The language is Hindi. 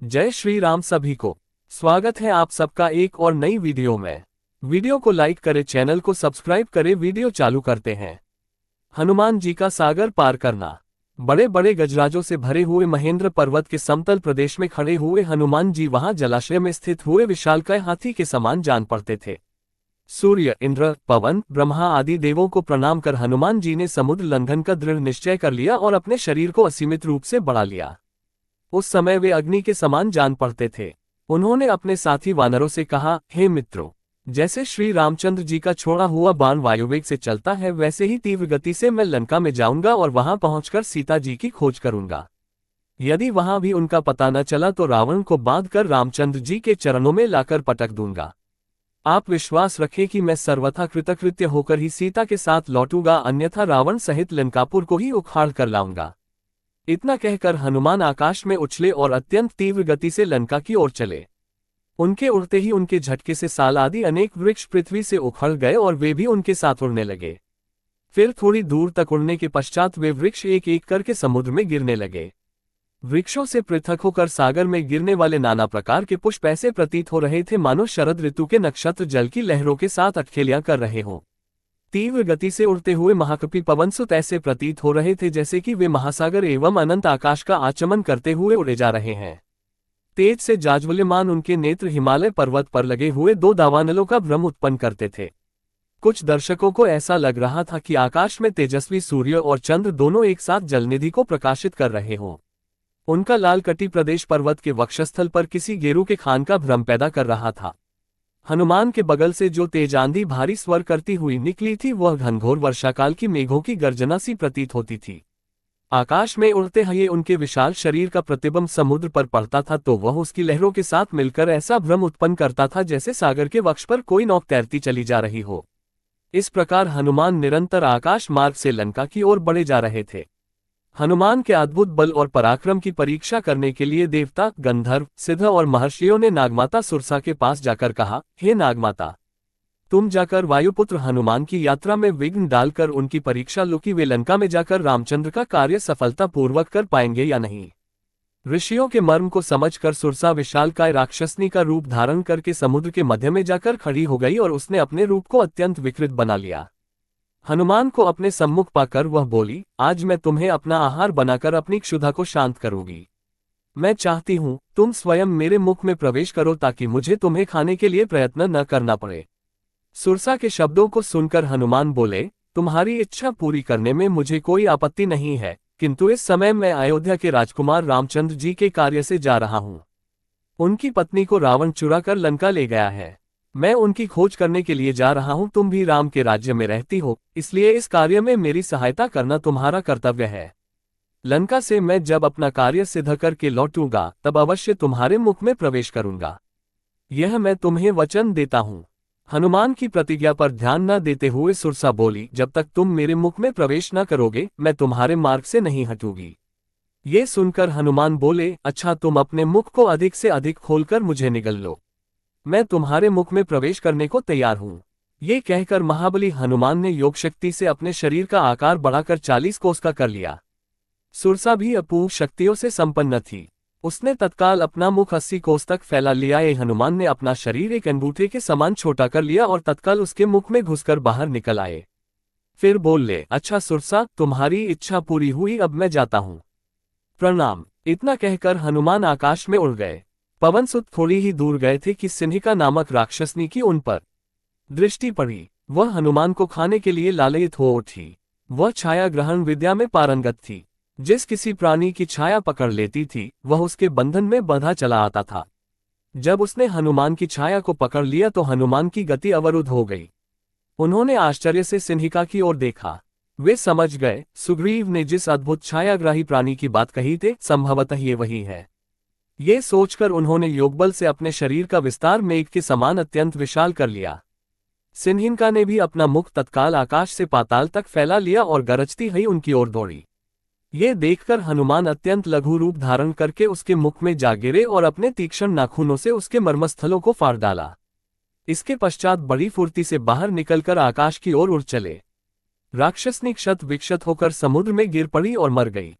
जय श्री राम सभी को। स्वागत है आप सबका एक और नई वीडियो में। वीडियो को लाइक करें, चैनल को सब्सक्राइब करें। वीडियो चालू करते हैं। हनुमान जी का सागर पार करना। बड़े बड़े गजराजों से भरे हुए महेंद्र पर्वत के समतल प्रदेश में खड़े हुए हनुमान जी वहां जलाशय में स्थित हुए विशालकाय हाथी के समान जान पड़ते थे। सूर्य, इंद्र, पवन, ब्रह्मा आदि देवों को प्रणाम कर हनुमान जी ने समुद्र लंघन का दृढ़ निश्चय कर लिया और अपने शरीर को असीमित रूप से बढ़ा लिया। उस समय वे अग्नि के समान जान पड़ते थे। उन्होंने अपने साथी वानरों से कहा, हे मित्रों, जैसे श्री रामचंद्र जी का छोड़ा हुआ बाण वायुवेग से चलता है, वैसे ही तीव्र गति से मैं लंका में जाऊंगा और वहां पहुंचकर सीता जी की खोज करूंगा। यदि वहां भी उनका पता न चला तो रावण को बांधकर रामचंद्र जी के चरणों में लाकर पटक दूंगा। आप विश्वास रखें कि मैं सर्वथा कृतकृत्य होकर ही सीता के साथ लौटूंगा, अन्यथा रावण सहित लंकापुर को ही उखाड़ कर लाऊंगा। इतना कहकर हनुमान आकाश में उछले और अत्यंत तीव्र गति से लंका की ओर चले। उनके उड़ते ही उनके झटके से साल आदि अनेक वृक्ष पृथ्वी से उखड़ गए और वे भी उनके साथ उड़ने लगे। फिर थोड़ी दूर तक उड़ने के पश्चात वे वृक्ष एक एक करके समुद्र में गिरने लगे। वृक्षों से पृथक होकर सागर में गिरने वाले नाना प्रकार के पुष्प ऐसे प्रतीत हो रहे थे मानो शरद ऋतु के नक्षत्र जल की लहरों के साथ अटखेलियां कर रहे हों। तीव्र गति से उड़ते हुए महाकपि पवनसुत ऐसे प्रतीत हो रहे थे जैसे कि वे महासागर एवं अनंत आकाश का आचमन करते हुए उड़े जा रहे हैं। तेज से जाज्वल्यमान उनके नेत्र हिमालय पर्वत पर लगे हुए दो दावानलों का भ्रम उत्पन्न करते थे। कुछ दर्शकों को ऐसा लग रहा था कि आकाश में तेजस्वी सूर्य और चंद्र दोनों एक साथ जलनिधि को प्रकाशित कर रहे हों। उनका लाल कटी प्रदेश पर्वत के वक्षस्थल पर किसी गेरू के खान का भ्रम पैदा कर रहा था। हनुमान के बगल से जो तेज आंधी भारी स्वर करती हुई निकली थी वह घनघोर वर्षाकाल की मेघों की गर्जना सी प्रतीत होती थी। आकाश में उड़ते हुए उनके विशाल शरीर का प्रतिबिंब समुद्र पर पड़ता था तो वह उसकी लहरों के साथ मिलकर ऐसा भ्रम उत्पन्न करता था जैसे सागर के वक्ष पर कोई नौक तैरती चली जा रही हो। इस प्रकार हनुमान निरंतर आकाश मार्ग से लंका की ओर बढ़े जा रहे थे। हनुमान के अद्भुत बल और पराक्रम की परीक्षा करने के लिए देवता, गंधर्व, सिद्ध और महर्षियों ने नागमाता सुरसा के पास जाकर कहा, हे नागमाता, तुम जाकर वायुपुत्र हनुमान की यात्रा में विघ्न डालकर उनकी परीक्षा लो कि वे लंका में जाकर रामचंद्र का कार्य सफलतापूर्वक कर पाएंगे या नहीं। ऋषियों के मर्म को समझकर सुरसा विशालकाय राक्षसनी का रूप धारण करके समुद्र के मध्य में जाकर खड़ी हो गई और उसने अपने रूप को अत्यंत विकृत बना लिया। हनुमान को अपने सम्मुख पाकर वह बोली, आज मैं तुम्हें अपना आहार बनाकर अपनी क्षुधा को शांत करूंगी। मैं चाहती हूँ तुम स्वयं मेरे मुख में प्रवेश करो ताकि मुझे तुम्हें खाने के लिए प्रयत्न न करना पड़े। सुरसा के शब्दों को सुनकर हनुमान बोले, तुम्हारी इच्छा पूरी करने में मुझे कोई आपत्ति नहीं है, किंतु इस समय मैं अयोध्या के राजकुमार रामचंद्र जी के कार्य से जा रहा हूँ। उनकी पत्नी को रावण चुरा कर लंका ले गया है। मैं उनकी खोज करने के लिए जा रहा हूं। तुम भी राम के राज्य में रहती हो, इसलिए इस कार्य में मेरी सहायता करना तुम्हारा कर्तव्य है। लंका से मैं जब अपना कार्य सिद्ध करके लौटूंगा तब अवश्य तुम्हारे मुख में प्रवेश करूंगा। यह मैं तुम्हें वचन देता हूं। हनुमान की प्रतिज्ञा पर ध्यान न देते हुए सुरसा बोली, जब तक तुम मेरे मुख में प्रवेश न करोगे मैं तुम्हारे मार्ग से नहीं हटूंगी। ये सुनकर हनुमान बोले, अच्छा, तुम अपने मुख को अधिक से अधिक खोलकर मुझे निगल लो, मैं तुम्हारे मुख में प्रवेश करने को तैयार हूं। ये कहकर महाबली हनुमान ने योग शक्ति से अपने शरीर का आकार बढ़ाकर 40 कोस का कर लिया। सुरसा भी अपूर्व शक्तियों से संपन्न थी। उसने तत्काल अपना मुख 80 कोस तक फैला लिया। ये हनुमान ने अपना शरीर एक अंगूठे के समान छोटा कर लिया और तत्काल उसके मुख में घुसकर बाहर निकल आए। फिर बोले, अच्छा सुरसा, तुम्हारी इच्छा पूरी हुई, अब मैं जाता हूं। प्रणाम। इतना कहकर हनुमान आकाश में उड़ गए। पवनसुत थोड़ी ही दूर गए थे कि सिंहिका नामक राक्षसनी की उन पर दृष्टि पड़ी। वह हनुमान को खाने के लिए लालयित हो उठी। वह छाया ग्रहण विद्या में पारंगत थी। जिस किसी प्राणी की छाया पकड़ लेती थी वह उसके बंधन में बंधा चला आता था। जब उसने हनुमान की छाया को पकड़ लिया तो हनुमान की गति अवरुद्ध हो गई। उन्होंने आश्चर्य से सिंहिका की ओर देखा। वे समझ गए, सुग्रीव ने जिस अद्भुत छायाग्राही प्राणी की बात कही थी संभवतः ये वही है। ये सोचकर उन्होंने योगबल से अपने शरीर का विस्तार मेघ के समान अत्यंत विशाल कर लिया। सिंहिका ने भी अपना मुख तत्काल आकाश से पाताल तक फैला लिया और गरजती हुई उनकी ओर दौड़ी। ये देखकर हनुमान अत्यंत लघु रूप धारण करके उसके मुख में जा गिरे और अपने तीक्ष्ण नाखूनों से उसके मर्मस्थलों को फाड़ डाला। इसके पश्चात बड़ी फुर्ती से बाहर निकलकर आकाश की ओर उड़ चले। राक्षसनी क्षत विक्षत होकर समुद्र में गिर पड़ी और मर गई।